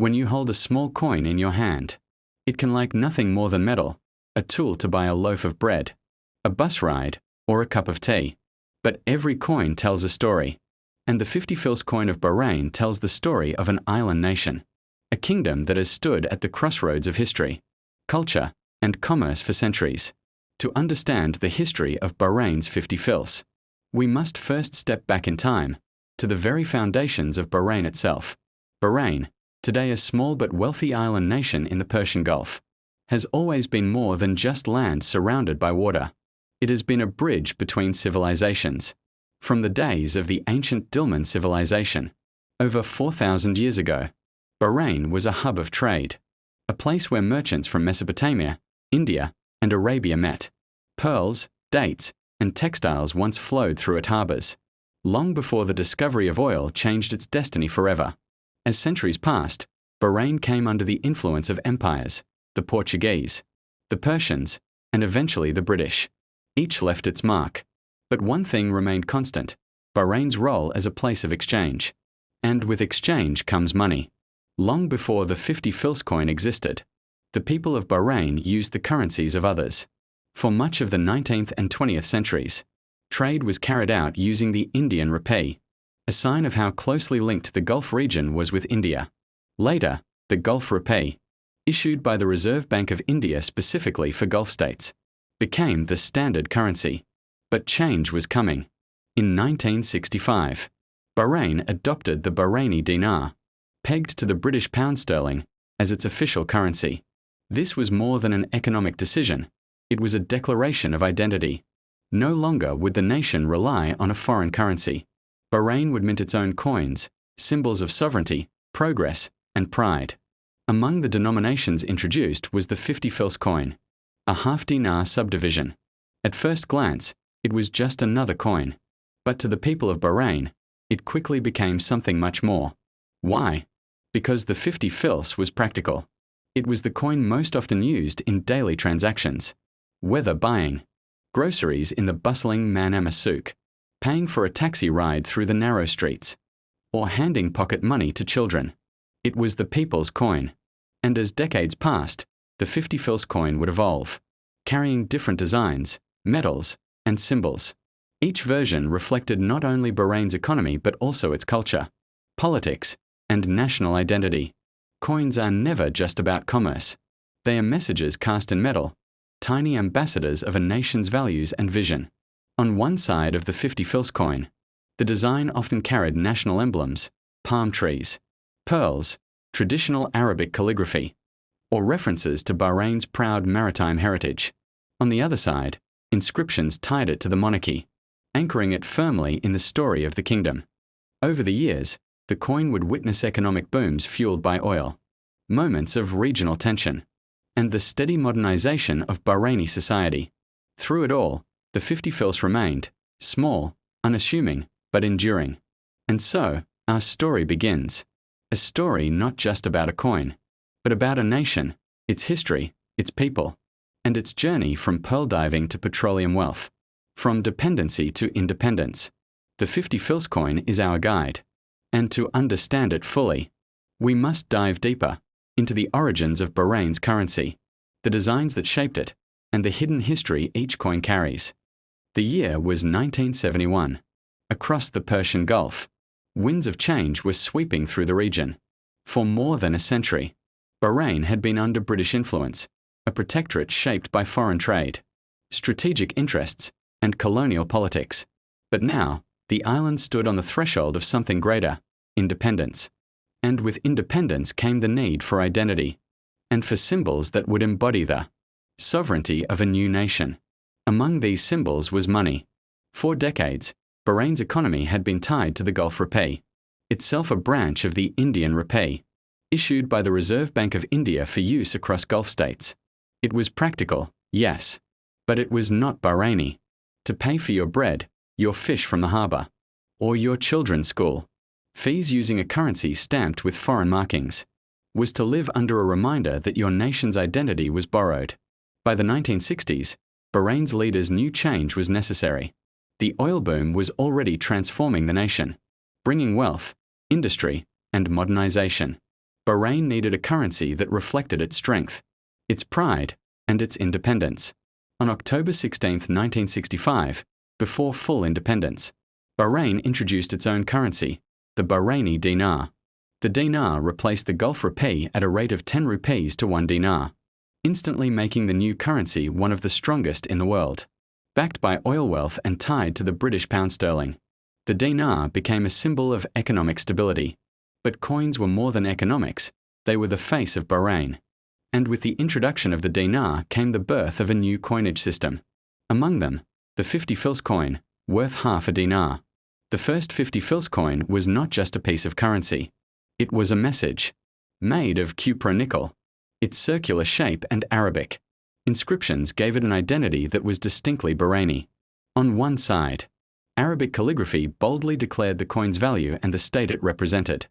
When you hold a small coin in your hand, it can like nothing more than metal, a tool to buy a loaf of bread, a bus ride, or a cup of tea. But every coin tells a story, and the 50 fils coin of Bahrain tells the story of an island nation, a kingdom that has stood at the crossroads of history, culture, and commerce for centuries. To understand the history of Bahrain's 50 fils, we must first step back in time, to the very foundations of Bahrain itself. Bahrain, today a small but wealthy island nation in the Persian Gulf, has always been more than just land surrounded by water. It has been a bridge between civilizations. From the days of the ancient Dilmun civilization, over 4,000 years ago, Bahrain was a hub of trade, a place where merchants from Mesopotamia, India, and Arabia met. Pearls, dates, and textiles once flowed through its harbors, long before the discovery of oil changed its destiny forever. As centuries passed, Bahrain came under the influence of empires, the Portuguese, the Persians, and eventually the British. Each left its mark. But one thing remained constant: Bahrain's role as a place of exchange. And with exchange comes money. Long before the 50 fils coin existed, the people of Bahrain used the currencies of others. For much of the 19th and 20th centuries, trade was carried out using the Indian rupee, a sign of how closely linked the Gulf region was with India. Later, the Gulf rupee, issued by the Reserve Bank of India specifically for Gulf states, became the standard currency. But change was coming. In 1965, Bahrain adopted the Bahraini dinar, pegged to the British pound sterling, as its official currency. This was more than an economic decision. It was a declaration of identity. No longer would the nation rely on a foreign currency. Bahrain would mint its own coins, symbols of sovereignty, progress, and pride. Among the denominations introduced was the 50 fils coin, a half-dinar subdivision. At first glance, it was just another coin. But to the people of Bahrain, it quickly became something much more. Why? Because the 50 fils was practical. It was the coin most often used in daily transactions. Whether buying groceries in the bustling Manama souk, paying for a taxi ride through the narrow streets, or handing pocket money to children, it was the people's coin. And as decades passed, the 50 fils coin would evolve, carrying different designs, metals, and symbols. Each version reflected not only Bahrain's economy but also its culture, politics, and national identity. Coins are never just about commerce. They are messages cast in metal, tiny ambassadors of a nation's values and vision. On one side of the 50 fils coin, the design often carried national emblems, palm trees, pearls, traditional Arabic calligraphy, or references to Bahrain's proud maritime heritage. On the other side, inscriptions tied it to the monarchy, anchoring it firmly in the story of the kingdom. Over the years, the coin would witness economic booms fueled by oil, moments of regional tension, and the steady modernization of Bahraini society. Through it all, the 50 fils remained, small, unassuming, but enduring. And so, our story begins. A story not just about a coin, but about a nation, its history, its people, and its journey from pearl diving to petroleum wealth, from dependency to independence. The 50 fils coin is our guide. And to understand it fully, we must dive deeper into the origins of Bahrain's currency, the designs that shaped it, and the hidden history each coin carries. The year was 1971. Across the Persian Gulf, winds of change were sweeping through the region. For more than a century, Bahrain had been under British influence, a protectorate shaped by foreign trade, strategic interests, and colonial politics. But now, the island stood on the threshold of something greater: independence. And with independence came the need for identity, and for symbols that would embody the sovereignty of a new nation. Among these symbols was money. For decades, Bahrain's economy had been tied to the Gulf rupee, itself a branch of the Indian rupee, issued by the Reserve Bank of India for use across Gulf states. It was practical, yes, but it was not Bahraini. To pay for your bread, your fish from the harbour, or your children's school, fees using a currency stamped with foreign markings, was to live under a reminder that your nation's identity was borrowed. By the 1960s, Bahrain's leaders knew change was necessary. The oil boom was already transforming the nation, bringing wealth, industry, and modernization. Bahrain needed a currency that reflected its strength, its pride, and its independence. On October 16, 1965, before full independence, Bahrain introduced its own currency, the Bahraini dinar. The dinar replaced the Gulf rupee at a rate of 10 rupees to 1 dinar, instantly making the new currency one of the strongest in the world. Backed by oil wealth and tied to the British pound sterling, the dinar became a symbol of economic stability. But coins were more than economics, they were the face of Bahrain. And with the introduction of the dinar came the birth of a new coinage system. Among them, the 50 fils coin, worth half a dinar. The first 50 fils coin was not just a piece of currency. It was a message. Made of cupra nickel. Its circular shape and Arabic inscriptions gave it an identity that was distinctly Bahraini. On one side, Arabic calligraphy boldly declared the coin's value and the state it represented.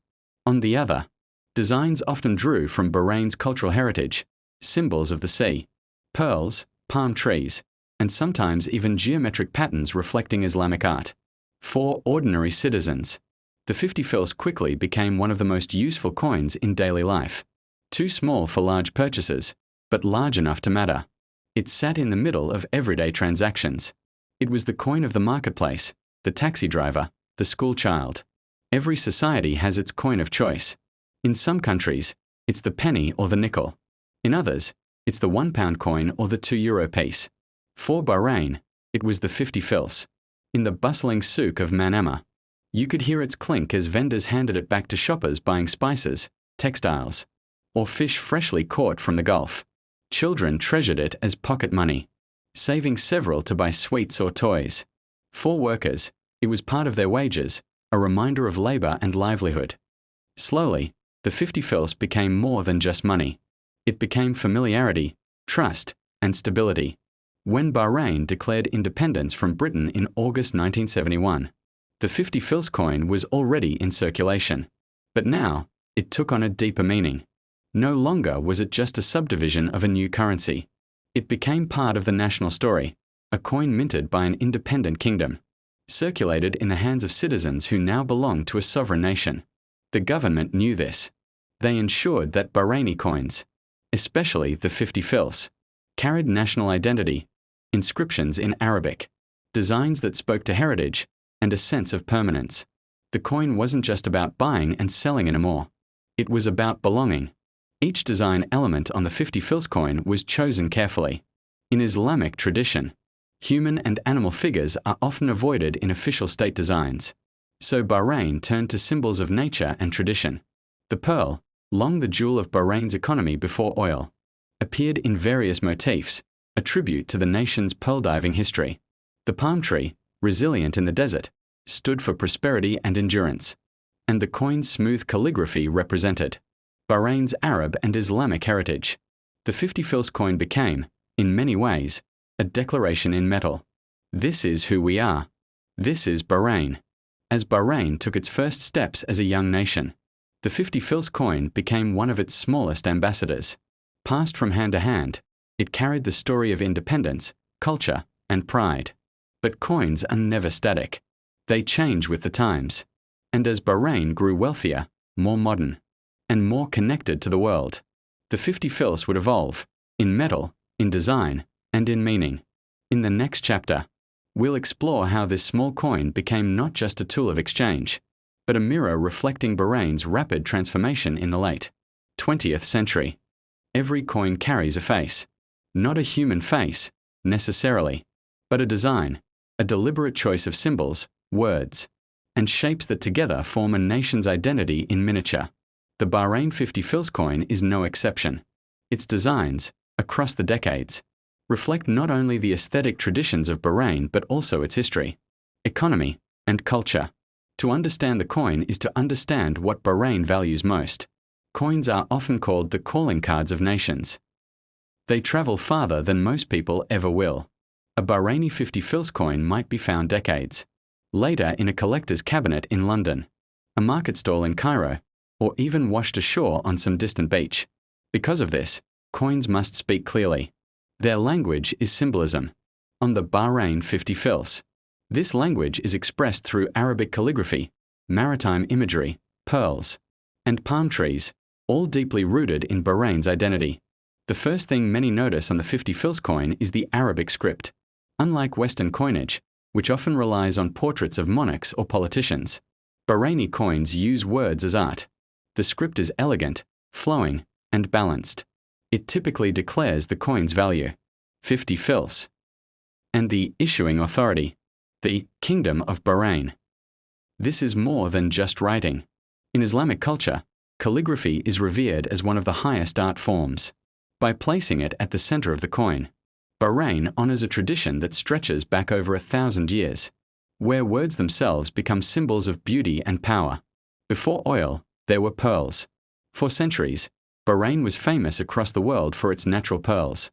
On the other, designs often drew from Bahrain's cultural heritage, symbols of the sea, pearls, palm trees, and sometimes even geometric patterns reflecting Islamic art. For ordinary citizens, the 50 fils quickly became one of the most useful coins in daily life. Too small for large purchases, but large enough to matter. It sat in the middle of everyday transactions. It was the coin of the marketplace, the taxi driver, the school child. Every society has its coin of choice. In some countries, it's the penny or the nickel. In others, it's the £1 coin or the €2 piece. For Bahrain, it was the 50 fils. In the bustling souk of Manama, you could hear its clink as vendors handed it back to shoppers buying spices, textiles, or fish freshly caught from the Gulf. Children treasured it as pocket money, saving several to buy sweets or toys. For workers, it was part of their wages, a reminder of labor and livelihood. Slowly, the 50 fils became more than just money. It became familiarity, trust, and stability. When Bahrain declared independence from Britain in August 1971, the 50 fils coin was already in circulation. But now, it took on a deeper meaning. No longer was it just a subdivision of a new currency. It became part of the national story, a coin minted by an independent kingdom, circulated in the hands of citizens who now belonged to a sovereign nation. The government knew this. They ensured that Bahraini coins, especially the 50 fils, carried national identity, inscriptions in Arabic, designs that spoke to heritage, and a sense of permanence. The coin wasn't just about buying and selling anymore. It was about belonging. Each design element on the 50 fils coin was chosen carefully. In Islamic tradition, human and animal figures are often avoided in official state designs. So Bahrain turned to symbols of nature and tradition. The pearl, long the jewel of Bahrain's economy before oil, appeared in various motifs, a tribute to the nation's pearl diving history. The palm tree, resilient in the desert, stood for prosperity and endurance. And the coin's smooth calligraphy represented Bahrain's Arab and Islamic heritage. The 50 fils coin became, in many ways, a declaration in metal. This is who we are. This is Bahrain. As Bahrain took its first steps as a young nation, the 50 fils coin became one of its smallest ambassadors. Passed from hand to hand, it carried the story of independence, culture, and pride. But coins are never static. They change with the times. And as Bahrain grew wealthier, more modern, and more connected to the world, the 50 fils would evolve, in metal, in design, and in meaning. In the next chapter, we'll explore how this small coin became not just a tool of exchange, but a mirror reflecting Bahrain's rapid transformation in the late 20th century. Every coin carries a face. Not a human face, necessarily, but a design, a deliberate choice of symbols, words, and shapes that together form a nation's identity in miniature. The Bahrain 50 fils coin is no exception. Its designs, across the decades, reflect not only the aesthetic traditions of Bahrain but also its history, economy, and culture. To understand the coin is to understand what Bahrain values most. Coins are often called the calling cards of nations. They travel farther than most people ever will. A Bahraini 50 fils coin might be found decades later in a collector's cabinet in London, a market stall in Cairo, or even washed ashore on some distant beach. Because of this, coins must speak clearly. Their language is symbolism. On the Bahrain 50 fils, this language is expressed through Arabic calligraphy, maritime imagery, pearls, and palm trees, all deeply rooted in Bahrain's identity. The first thing many notice on the 50 fils coin is the Arabic script. Unlike Western coinage, which often relies on portraits of monarchs or politicians, Bahraini coins use words as art. The script is elegant, flowing, and balanced. It typically declares the coin's value, 50 fils, and the issuing authority, the Kingdom of Bahrain. This is more than just writing. In Islamic culture, calligraphy is revered as one of the highest art forms. By placing it at the center of the coin, Bahrain honors a tradition that stretches back over 1,000 years, where words themselves become symbols of beauty and power. Before oil, there were pearls. For centuries, Bahrain was famous across the world for its natural pearls,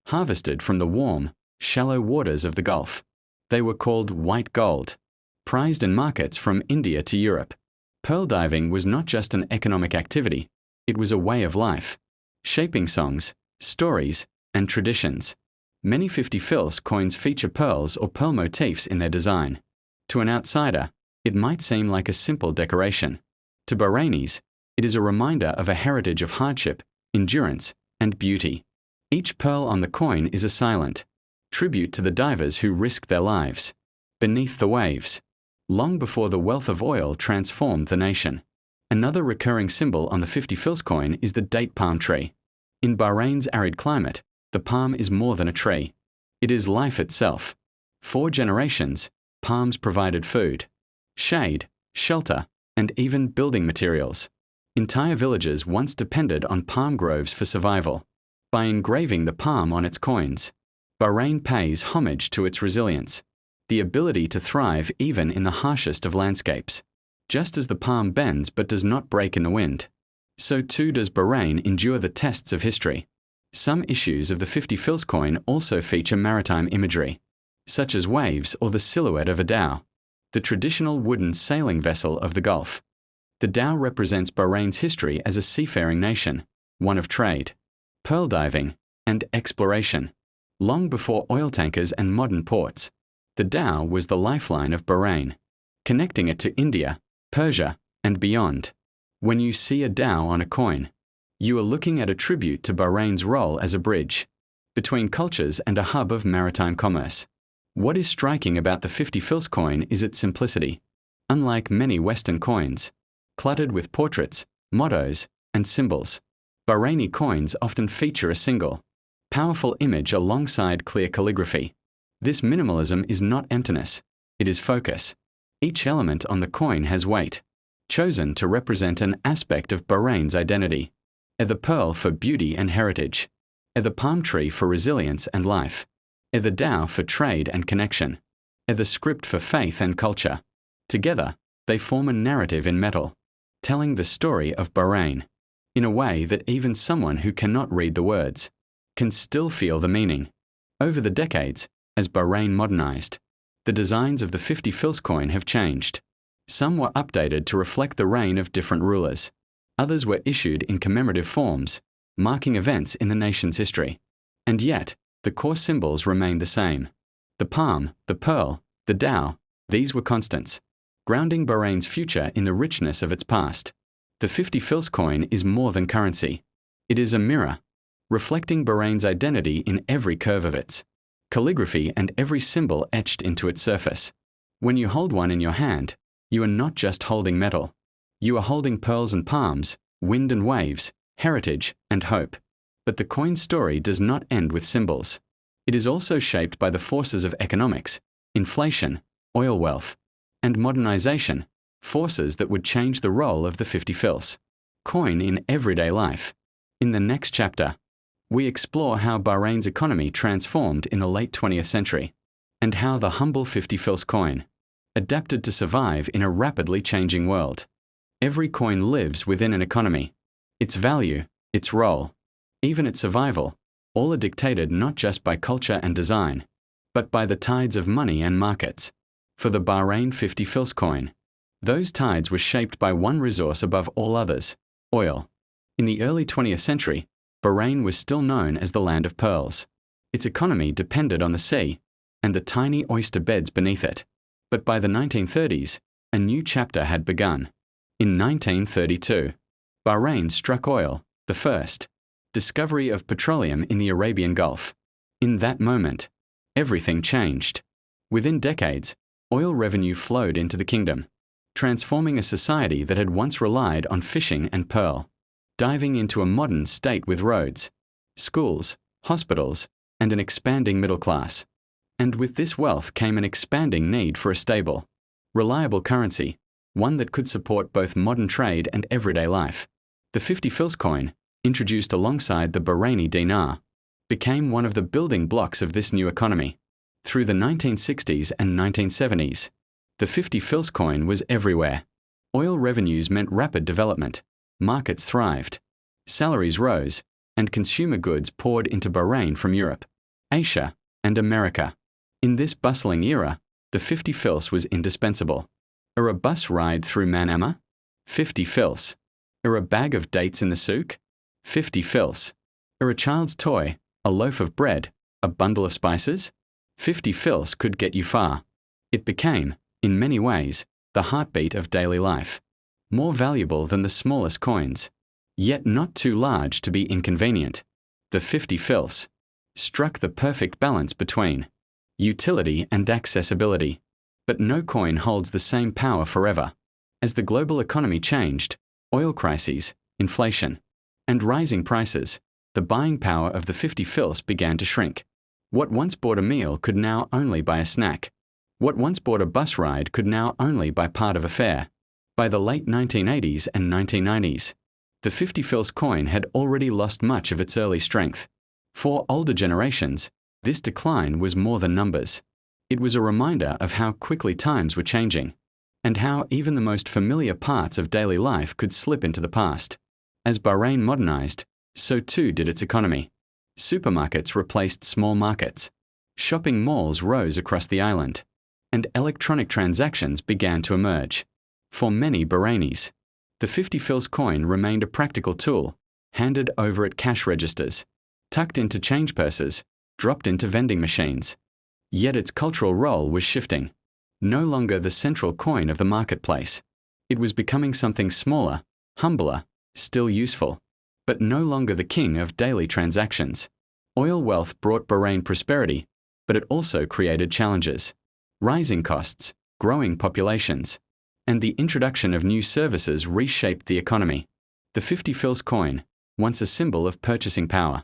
harvested from the warm, shallow waters of the Gulf. They were called white gold, prized in markets from India to Europe. Pearl diving was not just an economic activity, it was a way of life, shaping songs, stories, and traditions. Many 50 fils coins feature pearls or pearl motifs in their design. To an outsider, it might seem like a simple decoration. To Bahrainis, it is a reminder of a heritage of hardship, endurance, and beauty. Each pearl on the coin is a silent tribute to the divers who risked their lives beneath the waves, long before the wealth of oil transformed the nation. Another recurring symbol on the 50 fils coin is the date palm tree. In Bahrain's arid climate, the palm is more than a tree. It is life itself. For generations, palms provided food, shade, shelter, and even building materials. Entire villages once depended on palm groves for survival. By engraving the palm on its coins, Bahrain pays homage to its resilience, the ability to thrive even in the harshest of landscapes. Just as the palm bends but does not break in the wind, so too does Bahrain endure the tests of history. Some issues of the 50 fils coin also feature maritime imagery, such as waves or the silhouette of a dhow, the traditional wooden sailing vessel of the Gulf. The dhow represents Bahrain's history as a seafaring nation, one of trade, pearl diving, and exploration. Long before oil tankers and modern ports, the dhow was the lifeline of Bahrain, connecting it to India, Persia, and beyond. When you see a dhow on a coin, you are looking at a tribute to Bahrain's role as a bridge between cultures and a hub of maritime commerce. What is striking about the 50 fils coin is its simplicity. Unlike many Western coins, cluttered with portraits, mottos, and symbols, Bahraini coins often feature a single, powerful image alongside clear calligraphy. This minimalism is not emptiness, it is focus. Each element on the coin has weight, chosen to represent an aspect of Bahrain's identity. The pearl for beauty and heritage, the palm tree for resilience and life, the dhow for trade and connection, the script for faith and culture. Together, they form a narrative in metal, telling the story of Bahrain in a way that even someone who cannot read the words can still feel the meaning. Over the decades, as Bahrain modernized, the designs of the 50 fils coin have changed. Some were updated to reflect the reign of different rulers. Others were issued in commemorative forms, marking events in the nation's history. And yet, the core symbols remained the same. The palm, the pearl, the dhow, these were constants, grounding Bahrain's future in the richness of its past. The 50 fils coin is more than currency. It is a mirror, reflecting Bahrain's identity in every curve of its calligraphy and every symbol etched into its surface. When you hold one in your hand, you are not just holding metal. You are holding pearls and palms, wind and waves, heritage and hope. But the coin's story does not end with symbols. It is also shaped by the forces of economics, inflation, oil wealth, and modernization, forces that would change the role of the 50 fils coin in everyday life. In the next chapter, we explore how Bahrain's economy transformed in the late 20th century, and how the humble 50 fils coin adapted to survive in a rapidly changing world. Every coin lives within an economy. Its value, its role, even its survival, all are dictated not just by culture and design, but by the tides of money and markets. For the Bahrain 50 fils coin, those tides were shaped by one resource above all others, oil. In the early 20th century, Bahrain was still known as the land of pearls. Its economy depended on the sea and the tiny oyster beds beneath it. But by the 1930s, a new chapter had begun. In 1932, Bahrain struck oil, the first. Discovery of petroleum in the Arabian Gulf. In that moment, everything changed. Within decades, oil revenue flowed into the kingdom, transforming a society that had once relied on fishing and pearl, diving into a modern state with roads, schools, hospitals, and an expanding middle class. And with this wealth came an expanding need for a stable, reliable currency, one that could support both modern trade and everyday life. The 50 fils coin, introduced alongside the Bahraini dinar, became one of the building blocks of this new economy. Through the 1960s and 1970s, the 50 fils coin was everywhere. Oil revenues meant rapid development, markets thrived, salaries rose, and consumer goods poured into Bahrain from Europe, Asia, and America. In this bustling era, the 50 fils was indispensable. A bus ride through Manama? 50 fils. A bag of dates in the souk? 50 fils. A child's toy, a loaf of bread, a bundle of spices? 50 fils could get you far. It became, in many ways, the heartbeat of daily life. More valuable than the smallest coins, yet not too large to be inconvenient. The 50 fils struck the perfect balance between utility and accessibility. But no coin holds the same power forever. As the global economy changed, oil crises, inflation, and rising prices, the buying power of the 50 fils began to shrink. What once bought a meal could now only buy a snack. What once bought a bus ride could now only buy part of a fare. By the late 1980s and 1990s, the 50 fils coin had already lost much of its early strength. For older generations, this decline was more than numbers. It was a reminder of how quickly times were changing, and how even the most familiar parts of daily life could slip into the past. As Bahrain modernized, so too did its economy. Supermarkets replaced small markets, shopping malls rose across the island, and electronic transactions began to emerge. For many Bahrainis, the 50 fils coin remained a practical tool, handed over at cash registers, tucked into change purses, dropped into vending machines. Yet its cultural role was shifting. No longer the central coin of the marketplace. It was becoming something smaller, humbler, still useful, but no longer the king of daily transactions. Oil wealth brought Bahrain prosperity, but it also created challenges. Rising costs, growing populations, and the introduction of new services reshaped the economy. The 50 fils coin, once a symbol of purchasing power,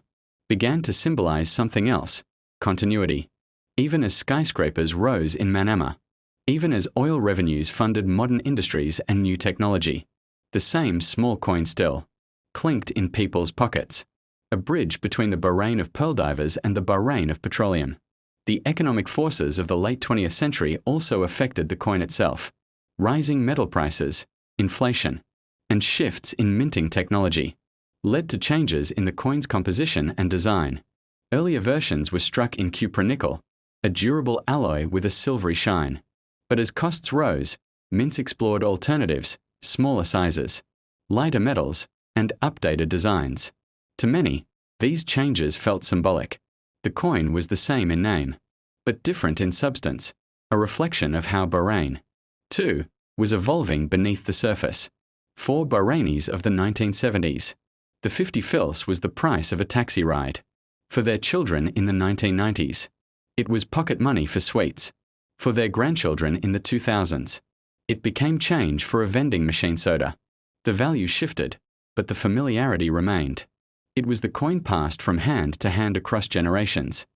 began to symbolize something else: continuity. Even as skyscrapers rose in Manama, even as oil revenues funded modern industries and new technology, the same small coin still clinked in people's pockets, a bridge between the Bahrain of pearl divers and the Bahrain of petroleum. The economic forces of the late 20th century also affected the coin itself. Rising metal prices, inflation, and shifts in minting technology led to changes in the coin's composition and design. Earlier versions were struck in cupronickel, a durable alloy with a silvery shine. But as costs rose, mints explored alternatives, smaller sizes, lighter metals, and updated designs. To many, these changes felt symbolic. The coin was the same in name, but different in substance, a reflection of how Bahrain, too, was evolving beneath the surface. For Bahrainis of the 1970s, the 50 fils was the price of a taxi ride. For their children in the 1990s, it was pocket money for sweets. For their grandchildren in the 2000s, it became change for a vending machine soda. The value shifted, but the familiarity remained. It was the coin passed from hand to hand across generations,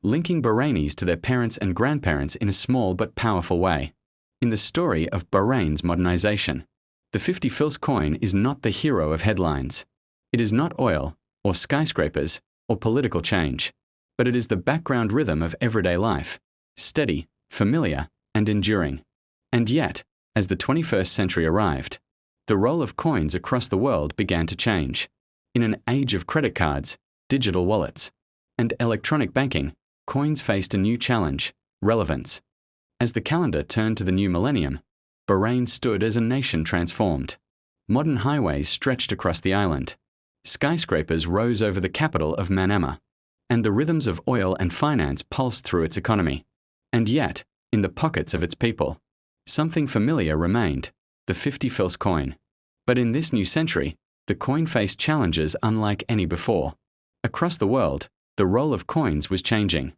linking Bahrainis to their parents and grandparents in a small but powerful way. In the story of Bahrain's modernization, the 50 fils coin is not the hero of headlines. It is not oil, or skyscrapers, or political change, but it is the background rhythm of everyday life, steady, familiar, and enduring. And yet, as the 21st century arrived, the role of coins across the world began to change. In an age of credit cards, digital wallets, and electronic banking, coins faced a new challenge: relevance. As the calendar turned to the new millennium, Bahrain stood as a nation transformed. Modern highways stretched across the island. Skyscrapers rose over the capital of Manama, and the rhythms of oil and finance pulsed through its economy. And yet, in the pockets of its people, something familiar remained: the 50 fils coin. But in this new century, The coin faced challenges unlike any before. Across the world, the role of coins was changing.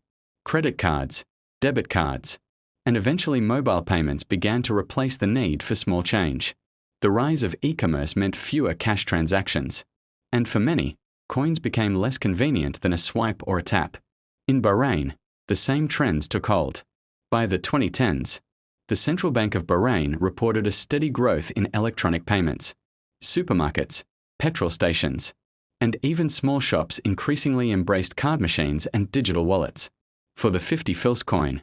Credit cards, debit cards, and eventually mobile payments began to replace the need for small change. The rise of e-commerce meant fewer cash transactions. And for many, coins became less convenient than a swipe or a tap. In Bahrain, the same trends took hold. By the 2010s, the Central Bank of Bahrain reported a steady growth in electronic payments. Supermarkets, petrol stations, and even small shops increasingly embraced card machines and digital wallets. For the 50 fils coin,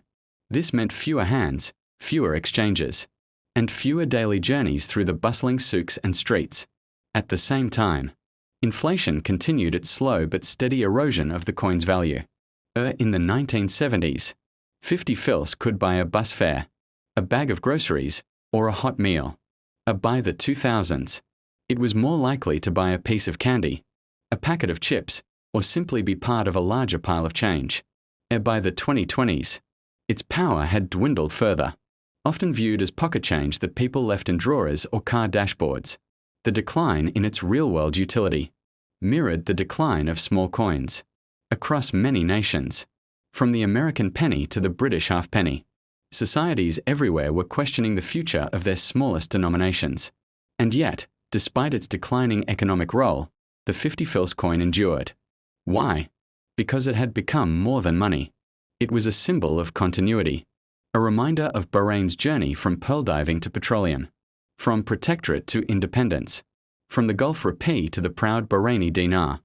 this meant fewer hands, fewer exchanges, and fewer daily journeys through the bustling souks and streets. At the same time, inflation continued its slow but steady erosion of the coin's value. In the 1970s, 50 fils could buy a bus fare, a bag of groceries, or a hot meal. By the 2000s, it was more likely to buy a piece of candy, a packet of chips, or simply be part of a larger pile of change. By the 2020s, its power had dwindled further, often viewed as pocket change that people left in drawers or car dashboards. The decline in its real-world utility mirrored the decline of small coins across many nations. From the American penny to the British halfpenny, societies everywhere were questioning the future of their smallest denominations. And yet, despite its declining economic role, the 50 fils coin endured. Why? Because it had become more than money. It was a symbol of continuity, a reminder of Bahrain's journey from pearl diving to petroleum, from protectorate to independence, from the Gulf rupee to the proud Bahraini dinar.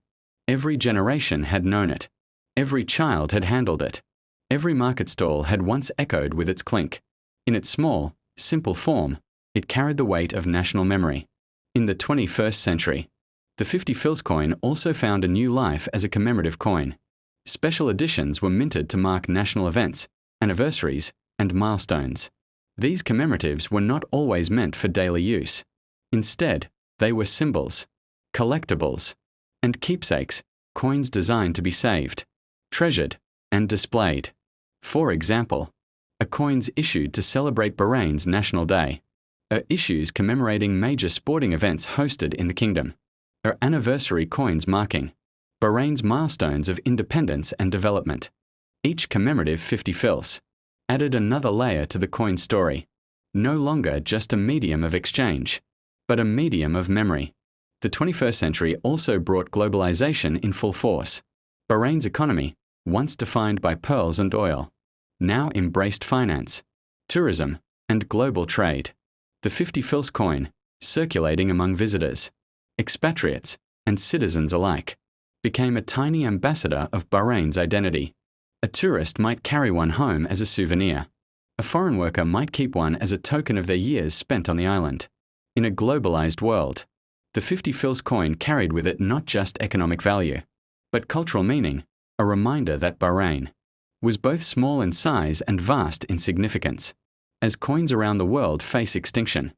Every generation had known it. Every child had handled it. Every market stall had once echoed with its clink. In its small, simple form, it carried the weight of national memory. In the 21st century, the 50 fils coin also found a new life as a commemorative coin. Special editions were minted to mark national events, anniversaries, and milestones. These commemoratives were not always meant for daily use. Instead, they were symbols, collectibles, and keepsakes, coins designed to be saved, treasured, and displayed. For example, a coins issued to celebrate Bahrain's National Day, issues commemorating major sporting events hosted in the kingdom, anniversary coins marking Bahrain's milestones of independence and development. Each commemorative 50 fils added another layer to the coin story, no longer just a medium of exchange, but a medium of memory. The 21st century also brought globalization in full force. Bahrain's economy, once defined by pearls and oil, now embraced finance, tourism, and global trade. The 50 fils coin, circulating among visitors, expatriates, and citizens alike, became a tiny ambassador of Bahrain's identity. A tourist might carry one home as a souvenir. A foreign worker might keep one as a token of their years spent on the island. In a globalized world, the 50 fils coin carried with it not just economic value, but cultural meaning, a reminder that Bahrain was both small in size and vast in significance. As coins around the world face extinction,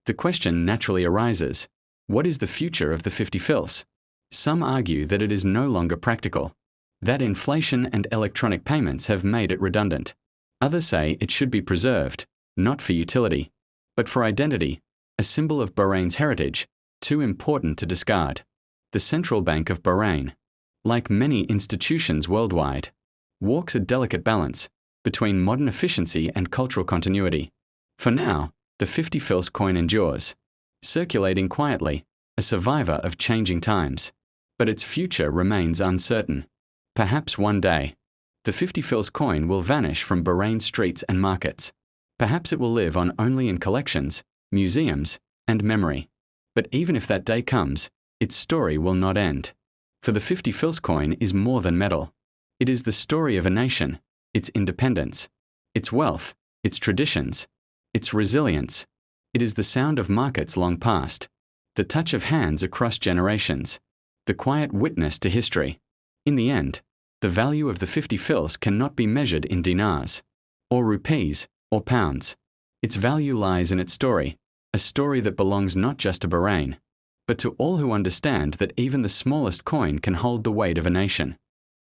the question naturally arises, what is the future of the 50 fils? Some argue that it is no longer practical, that inflation and electronic payments have made it redundant. Others say it should be preserved, not for utility, but for identity, a symbol of Bahrain's heritage, too important to discard. The Central Bank of Bahrain, like many institutions worldwide, walks a delicate balance between modern efficiency and cultural continuity. For now, the 50 fils coin endures, circulating quietly, a survivor of changing times. But its future remains uncertain. Perhaps one day, the 50 fils coin will vanish from Bahrain streets and markets. Perhaps it will live on only in collections, museums, and memory. But even if that day comes, its story will not end. For the 50 fils coin is more than metal. It is the story of a nation, its independence, its wealth, its traditions, its resilience. It is the sound of markets long past, the touch of hands across generations, the quiet witness to history. In the end, the value of the 50 fils cannot be measured in dinars, or rupees, or pounds. Its value lies in its story, a story that belongs not just to Bahrain, but to all who understand that even the smallest coin can hold the weight of a nation.